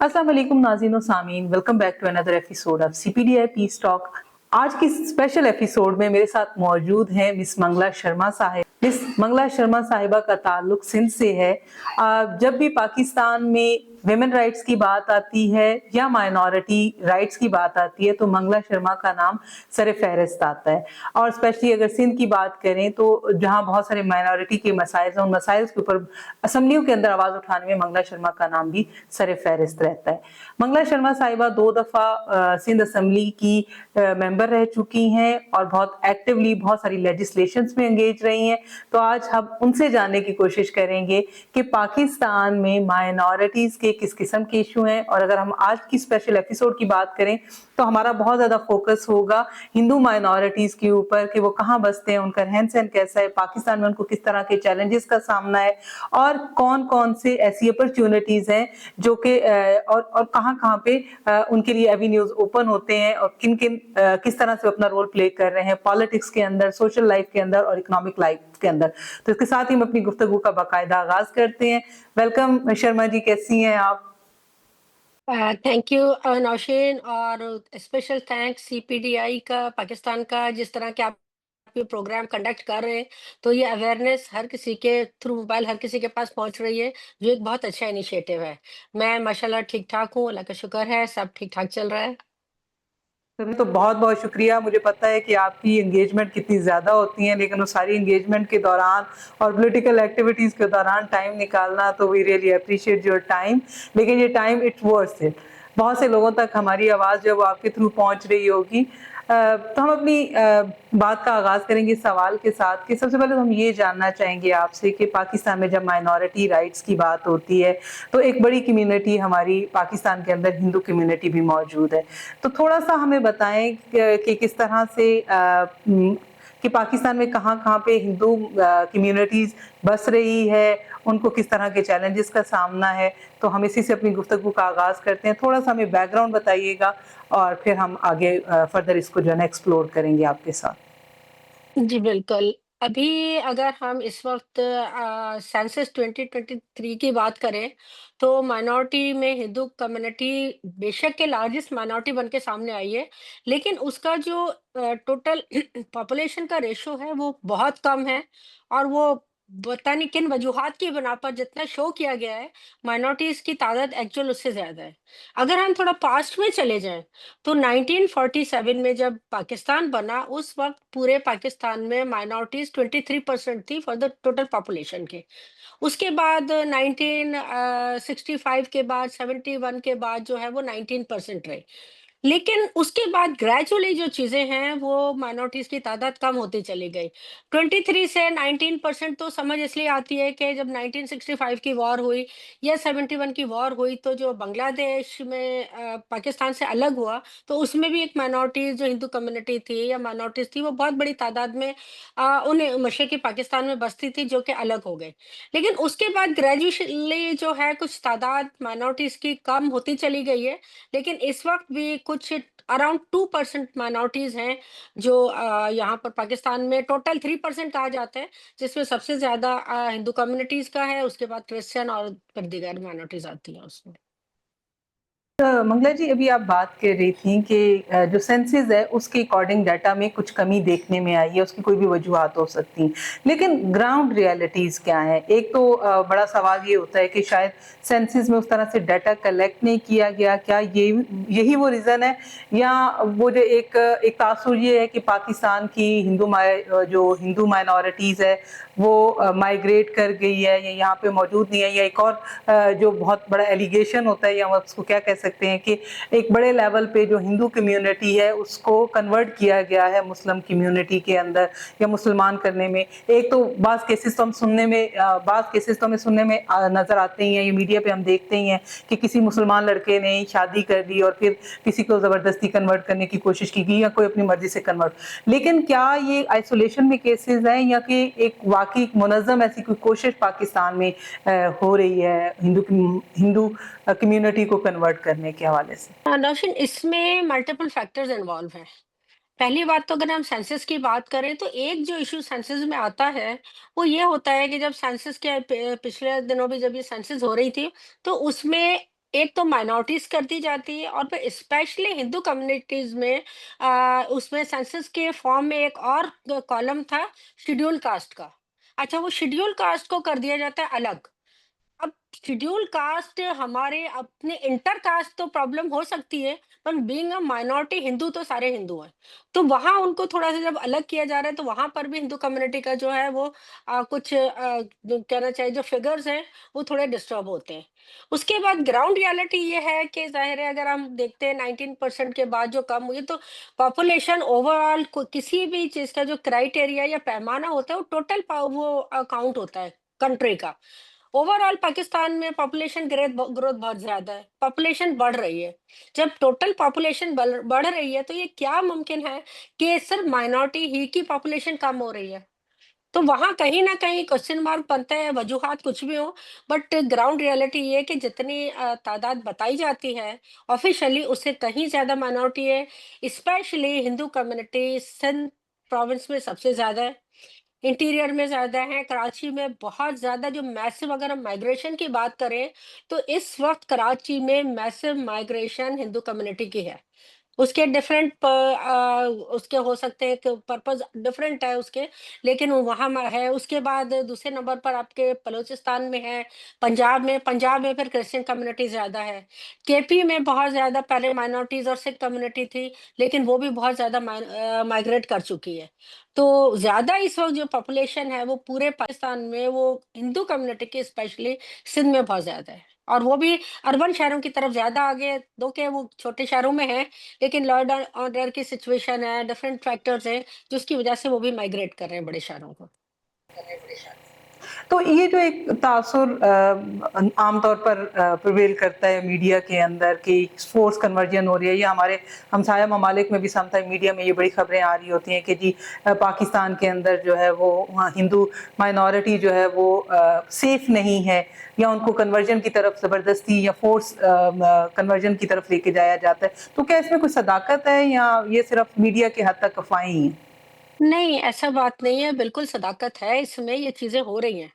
अस्सलाम वालेकुम नाज़रीन और सामीन, welcome back to another episode of CPDI peace talk. आज की स्पेशल एपिसोड में मेरे साथ मौजूद हैं मिस मंगला शर्मा साहिब। मिस मंगला शर्मा साहिबा का ताल्लुक सिंध से है। जब भी पाकिस्तान में विमेन राइट्स की बात आती है या माइनॉरिटी राइट्स की बात आती है तो मंगला शर्मा का नाम सर फहरिस्त आता है। और स्पेशली अगर सिंध की बात करें तो जहां बहुत सारे माइनॉरिटी के मसाइल हैं, उन मसाइल के ऊपर असम्बलियों के अंदर आवाज उठाने में मंगला शर्मा का नाम भी सर फहरिस्त रहता है। मंगला शर्मा साहिबा 2 दफा सिंध असम्बली की मेंबर रह चुकी हैं और बहुत एक्टिवली बहुत सारी लेजिस्लेशंस में एंगेज रही हैं। तो आज हम उनसे जानने की कोशिश करेंगे कि पाकिस्तान में माइनॉरिटीज के किस किस्म के इशू हैं। और अगर हम आज की स्पेशल एपिसोड की बात करें तो हमारा बहुत ज्यादा फोकस होगा हिंदू माइनॉरिटीज के ऊपर कि वो कहाँ बसते हैं, उनका रहन सहन कैसा है, पाकिस्तान में उनको किस तरह के चैलेंजेस का सामना है और कौन कौन से ऐसी अपॉर्चुनिटीज हैं जो कि और कहाँ कहाँ पे उनके लिए एवेन्यूज ओपन होते हैं और किन किन किस तरह से अपना रोल प्ले कर रहे हैं पॉलिटिक्स के अंदर, सोशल लाइफ के अंदर और इकोनॉमिक लाइफ के अंदर। तो इसके साथ ही हम अपनी गुफ्तगू का बाकायदा आगाज करते हैं। वेलकम शर्मा जी, कैसी हैं आप? थैंक यू नौशीन, और स्पेशल थैंक्स सीपीडीआई का, पाकिस्तान का, जिस तरह के आप ये प्रोग्राम कंडक्ट कर रहे हैं। तो ये अवेयरनेस हर किसी के थ्रू मोबाइल हर किसी के पास पहुंच रही है, जो एक बहुत अच्छा इनिशिएटिव है। मैं माशाल्लाह ठीक ठाक हूँ, अल्लाह का शुक्र है, सब ठीक ठाक चल रहा है। तो बहुत बहुत शुक्रिया। मुझे पता है कि आपकी एंगेजमेंट कितनी ज्यादा होती हैं, लेकिन उस सारी एंगेजमेंट के दौरान और पॉलिटिकल एक्टिविटीज के दौरान टाइम निकालना, तो we really appreciate your time. लेकिन ये टाइम इट्स वर्थ इट। बहुत से लोगों तक हमारी आवाज जो आपके थ्रू पहुंच रही होगी। तो हम अपनी बात का आगाज करेंगे इस सवाल के साथ कि सबसे पहले तो हम ये जानना चाहेंगे आपसे कि पाकिस्तान में जब माइनॉरिटी राइट्स की बात होती है तो एक बड़ी कम्युनिटी हमारी पाकिस्तान के अंदर हिंदू कम्युनिटी भी मौजूद है। तो थोड़ा सा हमें बताएं कि किस तरह से कि पाकिस्तान में कहाँ कहाँ पे हिंदू कम्युनिटीज बस रही है, उनको किस तरह के चैलेंजेस का सामना है। तो हम इसी से अपनी गुफ्तगू का आगाज करते हैं। थोड़ा सा हमें बैकग्राउंड बताइएगा और फिर हम आगे फर्दर इसको जो है ना एक्सप्लोर करेंगे आपके साथ। जी, बिल्कुल। अभी अगर हम इस वक़्त सेंसस 2023 की बात करें, तो माइनॉरिटी में हिंदू कम्युनिटी बेशक के लार्जेस्ट माइनॉरिटी बन के सामने आई है, लेकिन उसका जो टोटल पॉपुलेशन का रेशियो है, वो बहुत कम है। और वो पता नहीं किन वजूहात की बिना पर जितना शो किया गया है, माइनॉरिटीज़ की तादाद एक्चुअल उससे ज़्यादा है। अगर हम थोड़ा पास्ट में चले जाएँ, तो 1947 में जब पाकिस्तान बना, उस वक़्त पूरे पाकिस्तान में माइनॉरिटीज़ 23% थी फॉर द टोटल पॉपुलेशन के। उसके बाद 65 के बाद, 71 के बाद जो है वो 19% रहे। लेकिन उसके बाद ग्रेजुअली जो चीज़ें हैं, वो माइनॉरिटीज़ की तादाद कम होती चली गई। 23 से 19% तो समझ इसलिए आती है कि जब 1965 की वॉर हुई या 71 की वॉर हुई, तो जो बांग्लादेश में पाकिस्तान से अलग हुआ, तो उसमें भी एक माइनॉरिटी जो हिंदू कम्युनिटी थी या माइनॉरिटीज़ थी, वो बहुत बड़ी तादाद में उन मशरक़ी पाकिस्तान में बसती थी, जो कि अलग हो गए। लेकिन उसके बाद ग्रेजुअली जो है कुछ तादाद माइनॉरिटीज़ की कम होती चली गई है। लेकिन इस वक़्त भी कुछ अराउंड 2% माइनॉरिटीज़ हैं, जो यहाँ पर पाकिस्तान में टोटल 3% कहा जाता है, जिसमें सबसे ज़्यादा हिंदू कम्युनिटीज़ का है, उसके बाद क्रिश्चियन और फिर दीगर माइनॉरिटीज़ आती हैं उसमें। मंगला जी, अभी आप बात कर रही थी कि जो सेंसस है उसके अकॉर्डिंग डाटा में कुछ कमी देखने में आई है, उसकी कोई भी वजूहत हो सकती हैं। लेकिन ग्राउंड रियलिटीज क्या है? एक तो बड़ा सवाल ये होता है कि शायद सेंसस में उस तरह से डाटा कलेक्ट नहीं किया गया, क्या ये यही वो रीजन है, या वो जो एक तासुर ये है कि पाकिस्तान की जो हिंदू माइनॉरिटीज है वो माइग्रेट कर गई है या यहाँ पे मौजूद नहीं है, या एक और जो बहुत बड़ा एलिगेशन होता है या हम उसको क्या कह सकते हैं कि एक बड़े लेवल पे जो हिंदू कम्युनिटी है उसको कन्वर्ट किया गया है मुस्लिम कम्युनिटी के अंदर या मुसलमान करने में। एक तो बाज़ केसेस तो हम सुनने में बाज़ केसेस तो हमें सुनने में नजर आते ही हैं, ये मीडिया पे हम देखते ही हैं कि किसी मुसलमान लड़के ने शादी कर ली और फिर किसी को जबरदस्ती कन्वर्ट करने की कोशिश की गई या कोई अपनी मर्जी से कन्वर्ट। लेकिन क्या ये आइसोलेशन में केसेस हैं या कि एक वाकई मुनज़्ज़म ऐसी कोई कोशिश पाकिस्तान में हो रही है हिंदू कम्युनिटी को कन्वर्ट करने के हवाले से? नौशीन, इसमें मल्टीपल फैक्टर्स इन्वॉल्व हैं। पहली बात तो अगर हम सेंसस की बात करें, तो एक जो इशू सेंसस में आता है, वो ये होता है कि जब सेंसस के पिछले दिनों भी जब ये सेंसस हो रही थी, तो उसमें एक तो माइनॉरिटीज कर दी जाती है, और फिर स्पेशली हिंदू कम्युनिटीज में उसमें सेंसस के फॉर्म में एक और कॉलम था शेड्यूल कास्ट का। अच्छा, वो शेड्यूल कास्ट को कर दिया जाता है अलग। अब शेड्यूल कास्ट हमारे अपने इंटर कास्ट तो प्रॉब्लम हो सकती है, पर बीइंग अ माइनॉरिटी हिंदू तो सारे हिंदू हैं। तो वहाँ उनको थोड़ा-सा जब अलग किया जा रहा है, तो वहाँ पर भी हिंदू कम्युनिटी का जो है वो कुछ जो कहना चाहिए जो फिगर्स हैं, वो थोड़े डिस्टर्ब होते हैं। उसके बाद ग्राउंड रियलिटी ये है कि ज़ाहिर है अगर हम देखते हैं 19% के बाद जो कम हुई, तो पॉपुलेशन ओवरऑल को किसी भी चीज़ का जो क्राइटेरिया या पैमाना होता है, वो टोटल वो काउंट होता है कंट्री का। ओवरऑल पाकिस्तान में पॉपुलेशन ग्रोथ बहुत ज्यादा है, पॉपुलेशन बढ़ रही है। जब टोटल पॉपुलेशन बढ़ रही है, तो ये क्या मुमकिन है कि सिर्फ माइनॉरिटी ही की पॉपुलेशन कम हो रही है? तो वहां कहीं ना कहीं क्वेश्चन मार्क बनता है, वजूहात कुछ भी हो। बट ग्राउंड रियलिटी ये है कि जितनी तादाद बताई जाती है ऑफिशियली, उससे कहीं ज्यादा माइनॉरिटी है। Specially Hindu community Sindh province में सबसे ज्यादा है, इंटीरियर में ज़्यादा है, कराची में बहुत ज़्यादा जो मैसिव, अगर हम माइग्रेशन की बात करें, तो इस वक़्त कराची में मैसिव माइग्रेशन हिंदू कम्युनिटी की है। उसके डिफरेंट उसके हो सकते हैं कि पर्पज़ डिफरेंट है उसके, लेकिन वो वहाँ म है। उसके बाद दूसरे नंबर पर आपके बलूचिस्तान में है, पंजाब में फिर क्रिश्चियन कम्युनिटी ज़्यादा है। केपी में बहुत ज़्यादा पहले माइनॉरिटीज़ और सिख कम्युनिटी थी, लेकिन वो भी बहुत ज़्यादा माइग्रेट कर चुकी है। तो ज़्यादा इस वक़्त जो पॉपुलेशन है, वो पूरे पाकिस्तान में वो हिंदू कम्युनिटी की, स्पेशली सिंध में बहुत ज़्यादा है। और वो भी अर्बन शहरों की तरफ ज़्यादा आगे है, दो के वो छोटे शहरों में है, लेकिन लॉ एंड ऑर्डर की सिचुएशन है, डिफरेंट फैक्टर्स हैं, जिसकी वजह से वो भी माइग्रेट कर रहे हैं बड़े शहरों को। तो ये जो एक तासुर आमतौर पर प्रिवेल करता है मीडिया के अंदर कि फोर्स कन्वर्जन हो रही है, या हमारे हमसाया ममालिक में भी समटाइम मीडिया में ये बड़ी खबरें आ रही होती हैं कि जी पाकिस्तान के अंदर जो है वो वहाँ हिंदू माइनॉरिटी जो है वो सेफ नहीं है, या उनको कन्वर्जन की तरफ ज़बरदस्ती या फोर्स कन्वर्जन की तरफ लेके जाया जाता है। तो क्या इसमें कोई सदाकत है, या ये सिर्फ मीडिया के हद तक अफवाहें ही हैं? नहीं, ऐसा बात नहीं है, बिल्कुल सदाकत है इसमें, ये चीज़ें हो रही हैं।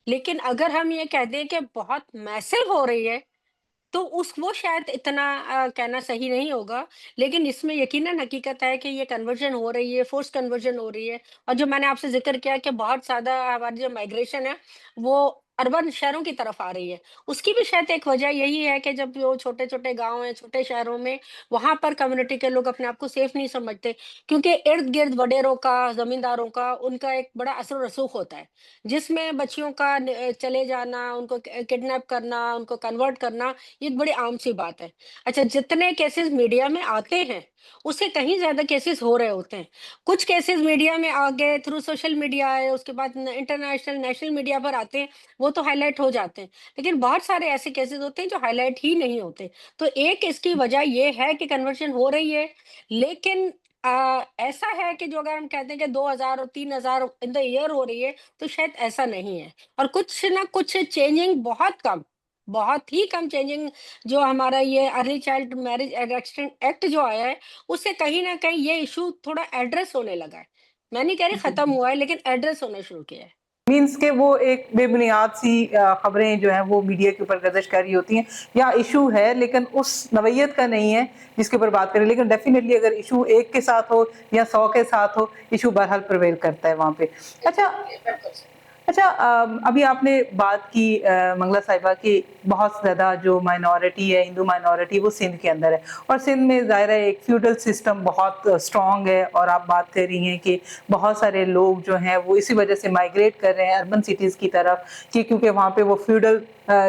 लेकिन अगर हम ये कह दें कि बहुत मैसिव हो रही है, तो उस वो शायद इतना कहना सही नहीं होगा। लेकिन इसमें यकीनन हकीकत है कि ये कन्वर्जन हो रही है, फ़ोर्स्ड कन्वर्जन हो रही है। और जो मैंने आपसे ज़िक्र किया कि बहुत ज़्यादा हमारी जो माइग्रेशन है, वो अर्बन शहरों की तरफ आ रही है। उसकी भी शायद एक वजह यही है कि जब जो छोटे-छोटे गाँव हैं, छोटे शहरों में, वहाँ पर कम्युनिटी के लोग अपने आप को सेफ नहीं समझते, क्योंकि इर्द-गिर्द वडेरों का, ज़मींदारों का, उनका एक बड़ा असर-रसूख होता है, जिसमें बच्चियों का चले जाना, उनको किडनैप करना, उनको कन्वर्ट करना, ये एक बड़ी आम सी बात है। अच्छा, जितने केसेस मीडिया में आते हैं, उससे कहीं ज़्यादा केसेस हो रहे होते हैं। कुछ केसेस मीडिया में आ गए, थ्रू सोशल मीडिया आए, उसके बाद इंटरनेशनल, नेशनल मीडिया पर आते हैं, वो तो हाइलाइट हो जाते हैं। लेकिन बहुत सारे ऐसे केसेस होते हैं जो हाइलाइट ही नहीं होते। तो एक इसकी वजह ये है कि कन्वर्जन हो रही है, लेकिन ऐसा है कि जो अगर हम कहते हैं कि 2000 और 3000 इन द ईयर हो रही है, तो शायद ऐसा नहीं है। और कुछ ना कुछ चेंजिंग, बहुत ही कम चेंजिंग, जो हमारा ये अर्ली चाइल्ड मैरिज एक्ट जो आया है, उससे कहीं न कहीं ये इश्यू थोड़ा एड्रेस होने लगा है। मैं नहीं कह रही खत्म हुआ है, लेकिन एड्रेस होना शुरू किया है। मीन्स के वो एक बेबुनियाद सी खबरें जो हैं वो मीडिया के ऊपर गर्दिश कर रही होती हैं, या इशू है लेकिन उस नवैयत का नहीं है जिसके ऊपर बात करें। लेकिन डेफिनेटली अगर इशू एक के साथ हो या 100 के साथ हो, इशू बहरहाल प्रिवेल करता है वहाँ पे। अच्छा, अच्छा, अभी आपने बात की मंगला साहिबा की, बहुत ज़्यादा जो माइनॉरिटी है, हिंदू माइनॉरिटी, वो सिंध के अंदर है, और सिंध में ज़ाहिर है एक फ्यूडल सिस्टम बहुत स्ट्रॉन्ग है, और आप बात कर रही हैं कि बहुत सारे लोग जो हैं वो इसी वजह से माइग्रेट कर रहे हैं अर्बन सिटीज़ की तरफ, कि क्योंकि वहाँ पे वो फ्यूडल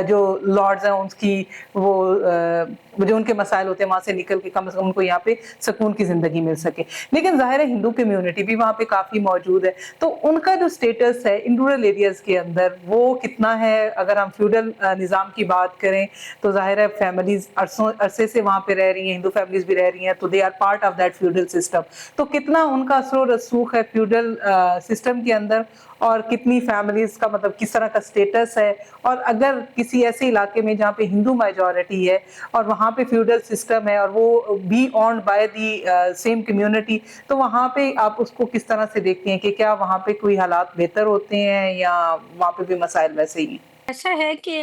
जो लॉर्ड्स हैं उनकी वो जो उनके मसाइल होते हैं वहाँ से निकल के कम से कम उनको यहाँ पे सुकून की ज़िंदगी मिल सके। लेकिन ज़ाहिर है हिंदू कम्युनिटी भी वहाँ पे काफ़ी मौजूद है, तो उनका जो स्टेटस है इन रूरल एरियाज़ के अंदर वो कितना है? अगर हम फ्यूडल निज़ाम की बात करें तो ज़ाहिर है फैमिलीज़ अरसे से वहाँ पे रह रही हैं, हिंदू फैमिलीज़ भी रह रही हैं, तो they are part of that feudal system. तो कितना उनका असर रसूख है फ्यूडल सिस्टम के अंदर, और कितनी फैमिलीज़ का मतलब किस तरह का स्टेटस है? और अगर किसी ऐसे इलाके में जहाँ पे हिंदू मेजॉरिटी है और वहाँ पे फ्यूडल सिस्टम है और वो be owned by the same community, तो वहाँ पे आप उसको किस तरह से देखती हैं कि क्या वहाँ पे कोई हालात बेहतर होते हैं, या वहाँ पे भी मसाइल वैसे ही हैं? ऐसा है कि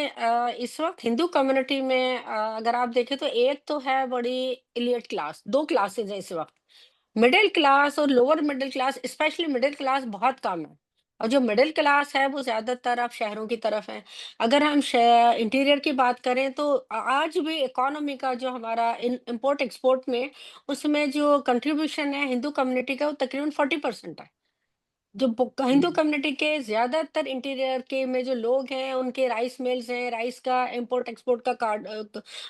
इस वक़्त हिंदू कम्युनिटी में अगर आप देखें तो एक तो है बड़ी एलीट क्लास, 2 क्लासेस हैं इस वक़्त। मिडल क्लास और lower middle class, specially middle class बहुत कम है। और जो मिडल क्लास है वो ज़्यादातर अब शहरों की तरफ है। अगर हम इंटीरियर की बात करें तो आज भी इकोनॉमी का जो हमारा इम्पोर्ट एक्सपोर्ट में, उसमें जो कंट्रीब्यूशन है हिंदू कम्युनिटी का, वो तकरीबन 40% है। जो हिंदू कम्युनिटी के ज्यादातर इंटीरियर के में जो लोग हैं, उनके राइस मिल्स हैं, राइस का इंपोर्ट एक्सपोर्ट का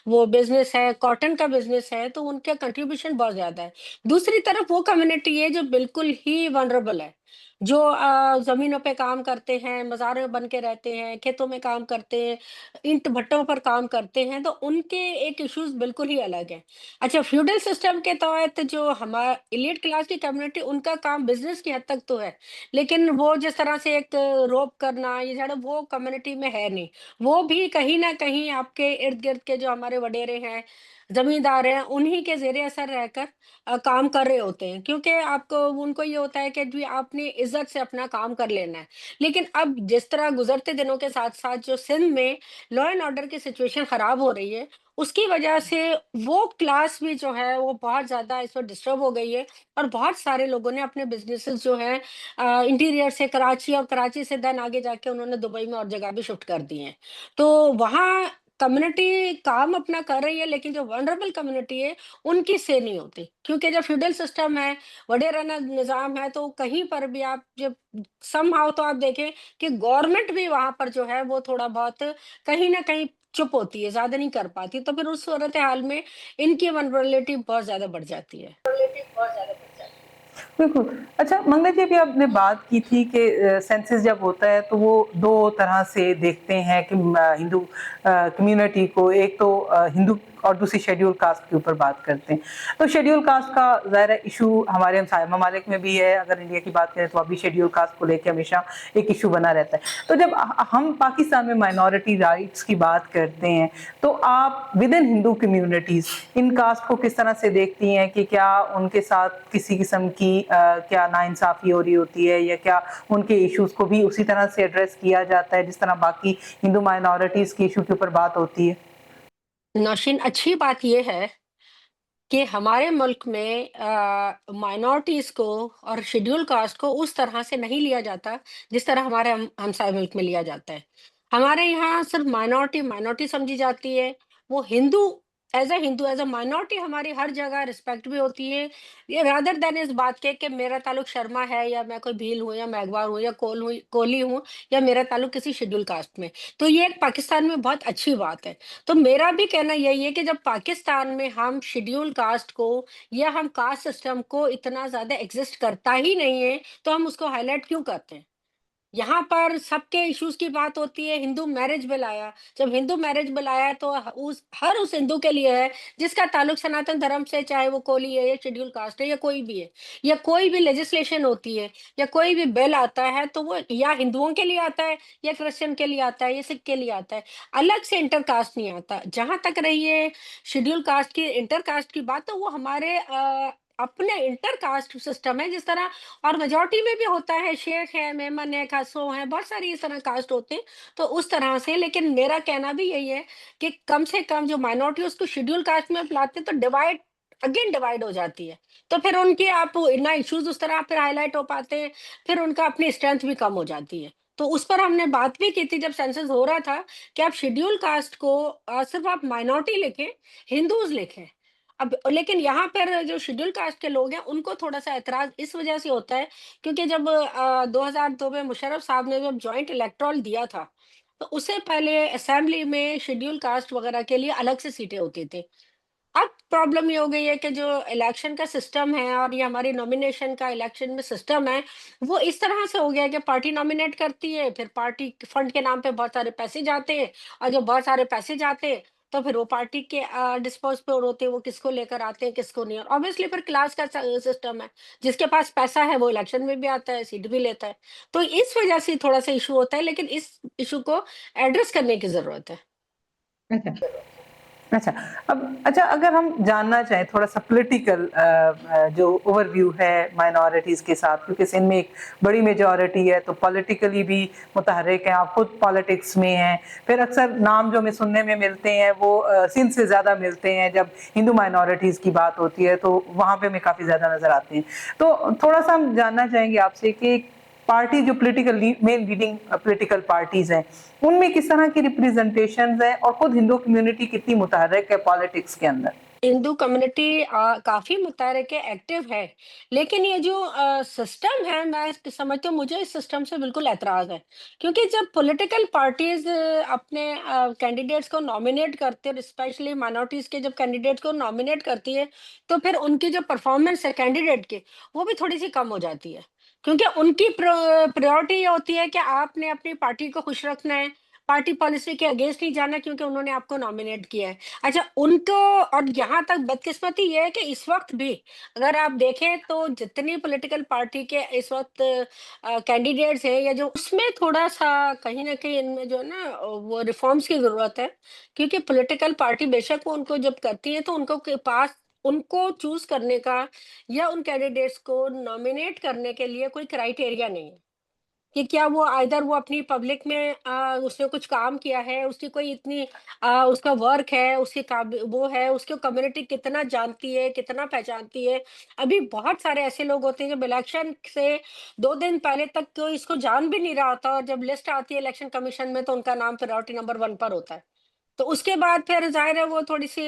वो बिजनेस है, कॉटन का बिजनेस है, तो उनका कंट्रीब्यूशन बहुत ज्यादा है। दूसरी तरफ वो कम्युनिटी है जो बिल्कुल ही वनरेबल है, जो जमीनों पे काम करते हैं, मज़ारों में बन के रहते हैं, खेतों में काम करते हैं, ईंट भट्टों पर काम करते हैं, तो उनके एक इश्यूज बिल्कुल ही अलग है। अच्छा, फ्यूडल सिस्टम के तहत जो हमारा एलीट क्लास की कम्युनिटी, उनका काम बिजनेस की हद तक तो है, लेकिन वो जिस तरह से एक रोब करना ये सारा वो कम्युनिटी में है नहीं। वो भी कहीं न कहीं आपके इर्द-गिर्द के जो हमारे वडेरे हैं, ज़मींदार हैं, उन्हीं के ज़ेरे असर रहकर काम कर रहे होते हैं। क्योंकि आपको उनको ये होता है कि जी आपने इज़्ज़त से अपना काम कर लेना है। लेकिन अब जिस तरह गुज़रते दिनों के साथ-साथ जो सिंध में लॉ एंड ऑर्डर की सिचुएशन ख़राब हो रही है, उसकी वजह से वो क्लास भी जो है वो बहुत ज़्यादा इस वक़्त डिस्टर्ब हो गई है, और बहुत सारे लोगों ने अपने बिज़नेसेस जो हैं इंटीरियर से कराची, और कराची से देन आगे जाके उन्होंने दुबई में और जगह भी शिफ्ट कर दिए हैं। तो वहाँ कम्युनिटी काम अपना कर रही है, लेकिन जो वल्नरेबल कम्युनिटी है, उनकी से नहीं होती। क्योंकि जब फ्यूडल सिस्टम है, वडेराना निज़ाम है, तो कहीं पर भी आप जब समहाउ तो आप देखें कि गवर्नमेंट भी वहाँ पर जो है वो थोड़ा बहुत कहीं न कहीं चुप होती है, ज़्यादा नहीं कर पाती। तो फिर उस सूरत-ए-हाल में इनकी वल्नरेबिलिटी बहुत ज़्यादा बढ़ जाती है। बिल्कुल। अच्छा मंगला जी, अभी आपने बात की थी कि सेंसस जब होता है तो वो 2 तरह से देखते हैं कि हिंदू कम्युनिटी को, एक तो हिंदू और दूसरी शेड्यूल कास्ट के ऊपर बात करते हैं। तो शेड्यूल कास्ट का ज़ाहिर है इश्यू हमारे हमसाया ममालिक में भी है, अगर इंडिया की बात करें तो अभी शेड्यूल कास्ट को लेके हमेशा एक इश्यू बना रहता है। तो जब हम पाकिस्तान में माइनॉरिटी राइट्स की बात करते हैं, तो आप within Hindu communities in caste को किस तरह से देखती हैं कि क्या उनके साथ किसी किस्म की क्या नाइंसाफ़ी हो रही होती है, या क्या उनके इश्यूज़ को भी उसी तरह से एड्रेस किया जाता है जिस तरह बाकी हिंदू माइनॉरिटीज़ के इश्यू के ऊपर बात होती है? नौशीन, अच्छी बात ये है कि हमारे मुल्क में माइनॉरिटीज़ को और शेड्यूल कास्ट को उस तरह से नहीं लिया जाता, जिस तरह हमारे हमसाए मुल्क में लिया जाता है। हमारे यहाँ सिर्फ़ माइनॉरिटी, माइनॉरिटी समझी जाती है। वो हिंदू, एज़ अ माइनॉरिटी हमारी हर जगह रिस्पेक्ट भी होती है। ये रादर दैन इस बात के कि मेरा ताल्लुक शर्मा है, या मैं कोई भील हूँ, या मैगवार हूँ, या कोली हूँ, या मेरा ताल्लुक किसी शेड्यूल कास्ट में। तो ये एक पाकिस्तान में बहुत अच्छी बात है। तो मेरा भी कहना यही है कि जब पाकिस्तान में हम शेड्यूल कास्ट को या हम कास्ट सिस्टम को इतना ज़्यादा एग्ज़िस्ट करता ही नहीं है, तो हम उसको हाइलाइट क्यों करते हैं? यहाँ पर सबके इश्यूज़ की बात होती है। हिंदू मैरिज बिल आया, जब हिंदू मैरिज बिल आया तो उस हिंदू के लिए है जिसका ताल्लुक सनातन धर्म से, चाहे वो कोली है, या शेड्यूल कास्ट है, या कोई भी है, या कोई भी लेजिस्लेशन होती है, या कोई भी बिल आता है, तो वो या हिंदुओं के लिए आता है, या क्रिश्चियन के लिए आता है, या सिख के लिए आता है। अलग से इंटर कास्ट नहीं आता। जहाँ तक रही है शेड्यूल कास्ट की, इंटर कास्ट की बात, तो वो हमारे अपने इंटर कास्ट सिस्टम है जिस तरह, और मेजॉरिटी में भी होता है, शेख है, मेमन है, खासो है, बहुत सारी इस तरह कास्ट होते हैं। तो उस तरह से, लेकिन मेरा कहना भी यही है कि कम से कम जो माइनॉरिटी उसको शेड्यूल कास्ट में लाते, तो डिवाइड हो जाती है। तो फिर उनके आप ना इश्यूज उस तरह फिर हाईलाइट हो पाते हैं, फिर उनका अपनी स्ट्रेंथ भी कम हो जाती है। तो उस पर हमने बात भी की थी जब सेंसस हो रहा था, कि आप शेड्यूल कास्ट को सिर्फ आप माइनॉरिटी लिखें, हिंदूज लिखें। अब लेकिन यहाँ पर जो शेड्यूल कास्ट के लोग हैं, उनको थोड़ा-सा ऐतराज़ इस वजह से होता है, क्योंकि जब 2002 में मुशर्रफ साहब ने जब जॉइंट इलेक्टोरल दिया था, तो उससे पहले असेंबली में शेड्यूल कास्ट वगैरह के लिए अलग से सीटें होती थी। अब प्रॉब्लम ये हो गई है कि जो इलेक्शन का सिस्टम है, और ये हमारी नॉमिनेशन का इलेक्शन में सिस्टम है, वो इस तरह से हो गया है कि पार्टी नॉमिनेट करती है, फिर पार्टी फंड के नाम पे बहुत सारे पैसे जाते हैं, और जब बहुत सारे पैसे जाते हैं, तो फिर वो पार्टी के डिस्पोज पे होते हैं, वो किसको लेकर आते हैं, किसको नहीं। और ऑब्वियसली फिर क्लास का सिस्टम है, जिसके पास पैसा है वो इलेक्शन में भी आता है, सीट भी लेता है। तो इस वजह से थोड़ा सा इशू होता है, लेकिन इस इशू को एड्रेस करने की जरूरत है। अच्छा। अच्छा, अब अच्छा अगर हम जानना चाहें थोड़ा-सा पॉलिटिकल जो ओवरव्यू है माइनॉरिटीज़ के साथ क्योंकि सिंध में एक बड़ी मेजॉरिटी है, तो पॉलिटिकली भी मुतहर्रिक हैं, आप खुद पॉलिटिक्स में हैं। फिर अक्सर नाम जो हमें सुनने में मिलते हैं वो सिंध से ज़्यादा मिलते हैं जब हिंदू माइनॉरिटीज़ की बात होती है, तो वहाँ पे हमें काफ़ी ज़्यादा नज़र आते हैं। तो थोड़ा-सा हम जानना चाहेंगे आपसे कि पार्टी जो political main leading political parties हैं, उनमें किस तरह की रिप्रेजेंटेशंस है और खुद हिंदू कम्युनिटी कितनी मुतहर्रिक है पॉलिटिक्स के अंदर? हिंदू कम्युनिटी काफ़ी मुतहर्रिक है, एक्टिव है। लेकिन ये जो सिस्टम है, मैं समझती हूँ, मुझे इस सिस्टम से बिल्कुल ऐतराज़ है। क्योंकि जब पॉलिटिकल पार्टीज़ अपने कैंडिडेट्स को नॉमिनेट करते हैं, स्पेशली माइनॉरिटीज़ के जब कैंडिडेट्स को नॉमिनेट करती है, तो फिर उनकी जो परफॉर्मेंस है कैंडिडेट की, वो भी थोड़ी-सी कम हो जाती है। क्योंकि उनकी प्रायोरिटी ये होती है कि आपने अपनी पार्टी को खुश रखना है, पार्टी पॉलिसी के अगेंस्ट नहीं जाना क्योंकि उन्होंने आपको नॉमिनेट किया है। अच्छा, उनको और यहाँ तक बदकिस्मती ये है कि इस वक़्त भी अगर आप देखें तो जितनी पॉलिटिकल पार्टी के इस वक़्त कैंडिडेट्स हैं या जो उसमें थोड़ा-सा कहीं न कहीं इनमें जो है ना वो रिफ़ॉर्म्स की ज़रूरत है। क्योंकि पॉलिटिकल पार्टी बेशक वो उनको जब करती है तो उनको के पास उनको चूज़ करने का या उन कैंडिडेट्स को नॉमिनेट करने के लिए कोई क्राइटेरिया नहीं है। कि क्या वो आइदर वो अपनी पब्लिक में उसने कुछ काम किया है, उसकी कोई इतनी उसका वर्क है, उसकी वो है, उसको कम्युनिटी कितना जानती है, कितना पहचानती है। अभी बहुत सारे ऐसे लोग होते हैं जब इलेक्शन से 2 दिन पहले तक कोई इसको जान भी नहीं रहा होता और जब लिस्ट आती है इलेक्शन कमीशन में तो उनका नाम प्रायोरिटी नंबर 1 पर होता है। तो उसके बाद फिर ज़ाहिर है वो थोड़ी-सी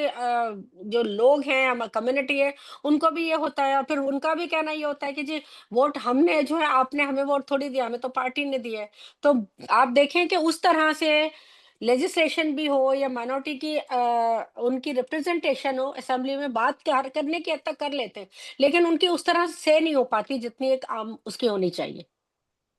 जो लोग हैं कम्युनिटी है, उनको भी ये होता है और फिर उनका भी कहना ये होता है कि जी वोट हमने जो है आपने हमें वोट थोड़ी दिया, हमें तो पार्टी ने दिया है। तो आप देखें कि उस तरह से लेजिस्लेशन भी हो या माइनॉरिटी की उनकी रिप्रेजेंटेशन हो असेंबली में बात करने की हद तक कर लेते हैं, लेकिन उनकी उस तरह से नहीं हो पाती जितनी एक आम उसकी होनी चाहिए।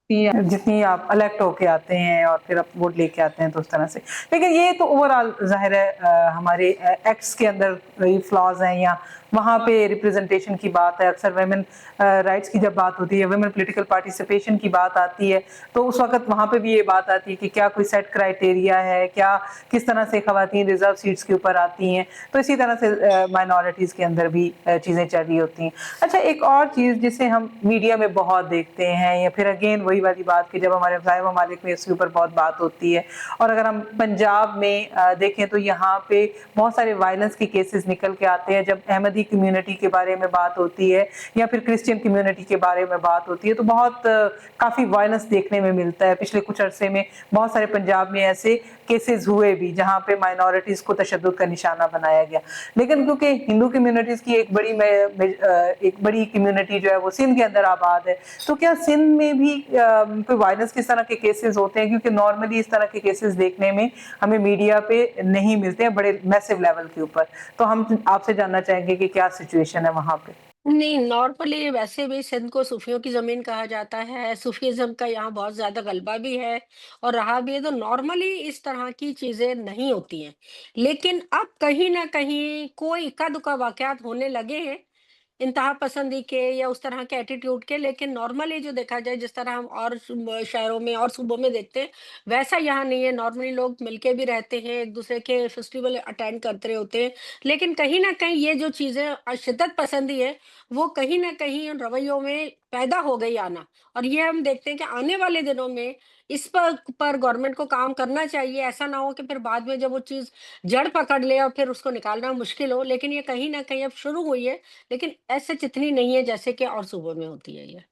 जितनी आप इलेक्ट होके आते हैं और फिर आप वोट लेके आते हैं तो उस तरह से। लेकिन ये तो ओवरऑल ज़ाहिर है हमारे एक्ट्स के अंदर ये फ्लॉज़ हैं या वहाँ पे रिप्रेजेंटेशन की बात है। अक्सर वुमेन राइट्स की जब बात होती है, वुमेन पॉलिटिकल पार्टिसिपेशन की बात आती है, तो उस वक़्त वहाँ पे भी ये बात आती है कि क्या कोई सेट क्राइटेरिया है, क्या किस तरह से ख़वातीन रिज़र्व सीट्स के ऊपर आती हैं। तो इसी तरह से माइनॉरिटीज़ के अंदर भी चीज़ें चल रही होती हैं। अच्छा एक और चीज़ जिसे हम मीडिया में बहुत देखते हैं या फिर अगेन वही वाली बात कि जब हमारे ग़ायब ममालिक में इसके ऊपर बहुत बात होती है और अगर हम पंजाब में देखें तो यहाँ पे बहुत सारे वायलेंस के केसेस निकल के आते हैं जब अहमदी कम्युनिटी के बारे में बात होती है या फिर क्रिश्चियन कम्युनिटी के बारे में बात होती है तो बहुत काफ़ी वायलेंस देखने में मिलता है। पिछले कुछ अरसे में बहुत सारे पंजाब में ऐसे केसेस हुए भी जहाँ पे माइनॉरिटीज़ को तशद्दुद का निशाना बनाया गया। लेकिन क्योंकि हिंदू कम्युनिटीज़ की एक बड़ी कम्युनिटी जो है वो सिंध के अंदर आबाद है, तो क्या सिंध में भी कोई वायलेंस किस तरह के केसेस होते हैं? क्योंकि नॉर्मली इस तरह के केसेस देखने में हमें मीडिया पे नहीं मिलते हैं बड़े मैसिव लेवल के ऊपर। तो हम आपसे जानना चाहेंगे कि क्या सिचुएशन है वहाँ पे? नहीं, नॉर्मली वैसे भी सिंध को सूफियों की ज़मीन कहा जाता है, सूफीज़्म का यहाँ बहुत ज़्यादा गलबा भी है और रहा भी है, तो नॉर्मली इस तरह की चीज़ें नहीं होती हैं। लेकिन अब कहीं न कहीं कोई इक्का-दुक्का वाक़यात होने लगे हैं, इंतहा पसंदी के या उस तरह के एटीट्यूड के, लेकिन नॉर्मली जो देखा जाए जिस तरह हम और शहरों में और सूबों में देखते हैं, वैसा यहाँ नहीं है। नॉर्मली लोग मिलके भी रहते हैं, एक-दूसरे के फेस्टिवल अटेंड करते रहे होते हैं। लेकिन कहीं न कहीं ये जो चीज़ें शिद्दत पसंदी है, वो कहीं न कहीं उन रवैयों में पैदा हो गई आना और ये हम देखते हैं कि आने वाले दिनों में इस पर गवर्नमेंट को काम करना चाहिए। ऐसा ना हो कि फिर बाद में जब वो चीज़ जड़ पकड़ ले और फिर उसको निकालना मुश्किल हो। लेकिन ये कहीं न कहीं अब शुरू हुई है, लेकिन ऐसे इतनी नहीं है जैसे कि और सूबों में होती है ये।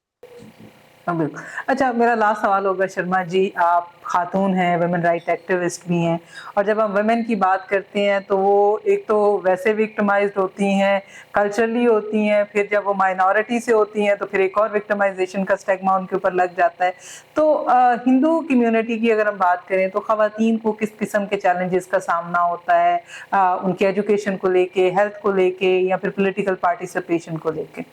हाँ, बिल्कुल। अच्छा मेरा लास्ट सवाल होगा शर्मा जी, आप खातून हैं, वुमेन राइट एक्टिविस्ट भी हैं और जब हम वुमेन की बात करते हैं तो वो एक तो वैसे विक्टिमाइज़्ड होती हैं, कल्चरली होती हैं, फिर जब वो माइनॉरिटी से होती हैं तो फिर एक और विक्टिमाइज़ेशन का स्टिग्मा उनके ऊपर लग जाता है। तो हिंदू कम्युनिटी की अगर हम बात करें तो ख़वातीन को किस किस्म के चैलेंजेस का सामना होता है उनके एजुकेशन को लेके, हेल्थ को लेके या फिर पॉलिटिकल पार्टिसिपेशन को लेके?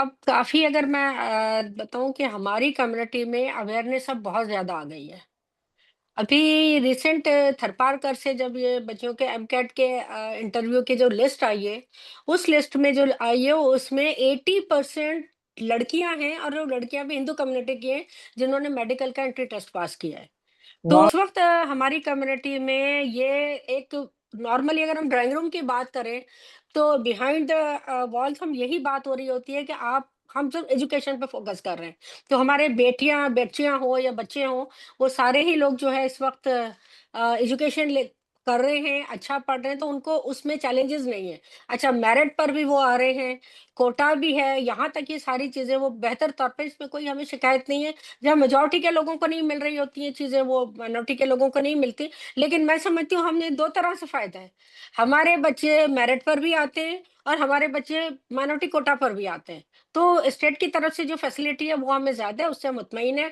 अब काफ़ी अगर मैं बताऊँ कि हमारी कम्युनिटी में अवेयरनेस अब बहुत ज़्यादा आ गई है। अभी रिसेंट थरपारकर से जब ये बच्चों के एमकेट के इंटरव्यू की जो लिस्ट आई है, उस लिस्ट में जो आई है उसमें 80% लड़कियां हैं और वो लड़कियां भी हिंदू कम्युनिटी की हैं जिन्होंने मेडिकल का एंट्री टेस्ट पास किया है। तो वाह! उस वक्त हमारी कम्युनिटी में ये एक नॉर्मली अगर हम ड्राइंग रूम की बात करें, तो बिहाइंड द वॉल्स हम यही बात हो रही होती है कि आप हम सिर्फ एजुकेशन पे फोकस कर रहे हैं। तो हमारे बेटियां बच्चियां हो या बच्चे हों, वो सारे ही लोग जो है इस वक्त एजुकेशन ले कर रहे हैं, अच्छा पढ़ रहे हैं, तो उनको उसमें चैलेंजेस नहीं है। अच्छा, मेरिट पर भी वो आ रहे हैं, कोटा भी है, यहाँ तक ये सारी चीजें वो बेहतर तौर पे, इसमें कोई हमें शिकायत नहीं है। जहाँ मेजोरिटी के लोगों को नहीं मिल रही होती हैं चीजें, वो माइनॉरिटी के लोगों को नहीं मिलती। लेकिन मैं समझती हूँ हमने दो तरह से फायदा है। हमारे बच्चे मेरिट पर भी आते हैं और हमारे बच्चे माइनॉरिटी कोटा पर भी आते हैं। तो स्टेट की तरफ से जो फैसिलिटी है वो हमें ज्यादा है, उससे हम मुतमईन है।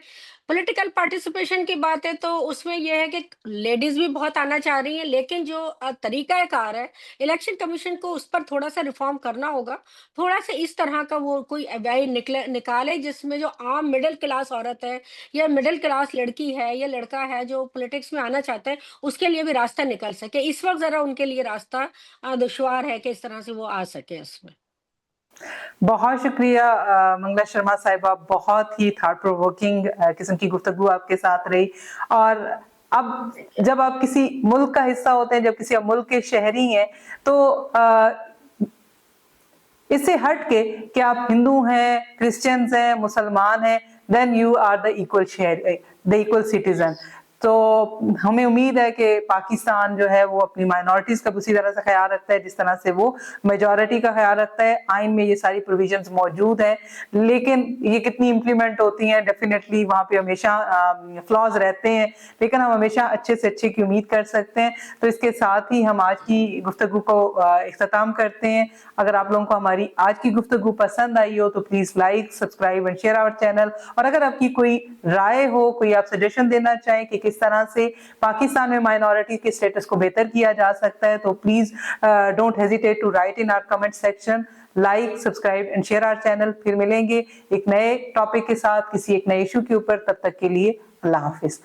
पॉलिटिकल पार्टिसिपेशन की बात है, तो उसमें यह है कि लेडीज भी बहुत आना चाह रही हैं, लेकिन जो तरीका कार है, इलेक्शन कमीशन को उस पर थोड़ा सा रिफॉर्म करना होगा। थोड़ा सा इस तरह का वो कोई वे निकाले जिसमें जो आम मिडिल क्लास औरत है या मिडिल क्लास लड़की है या लड़का है जो पॉलिटिक्स में आना चाहते हैं, उसके लिए भी रास्ता निकल सके। इस वक्त जरा उनके लिए रास्ता दुश्वार है कि इस तरह से वो आ सके इसमें। बहुत शुक्रिया मंगला शर्मा साहिबा, बहुत ही थॉट प्रोवोकिंग किस्म की गुफ्तगू आपके साथ रही। और अब जब आप किसी मुल्क का हिस्सा होते हैं, जब किसी आप मुल्क के शहरी हैं, तो इससे हट के कि आप हिंदू हैं, क्रिश्चियंस हैं, मुसलमान हैं, then you are the equal share, the equal citizen. तो हमें उम्मीद है कि पाकिस्तान जो है वो अपनी माइनॉरिटीज का उसी तरह से ख्याल रखता है जिस तरह से वो मेजॉरिटी का ख्याल रखता है। आइन में ये सारी प्रोविजंस मौजूद हैं, लेकिन ये कितनी इम्प्लीमेंट होती हैं, डेफिनेटली वहाँ पे हमेशा फ्लॉज रहते हैं, लेकिन हम हमेशा अच्छे से अच्छे की उम्मीद कर सकते हैं। तो इसके साथ ही हम आज की गुफ्तगू को इख्तिताम करते हैं। अगर आप लोगों को हमारी आज की गुफ्तगू पसंद आई हो तो please like, subscribe and share our channel. और अगर आपकी कोई राय हो, कोई आप सजेशन देना चाहें कि किस तरह से पाकिस्तान में माइनॉरिटी के स्टेटस को बेहतर किया जा सकता है, तो please don't hesitate to write in our comment section. Like, subscribe and share our channel. फिर मिलेंगे एक नए टॉपिक के साथ, किसी एक नए इशू के ऊपर। तब तक के लिए अल्लाह हाफिज।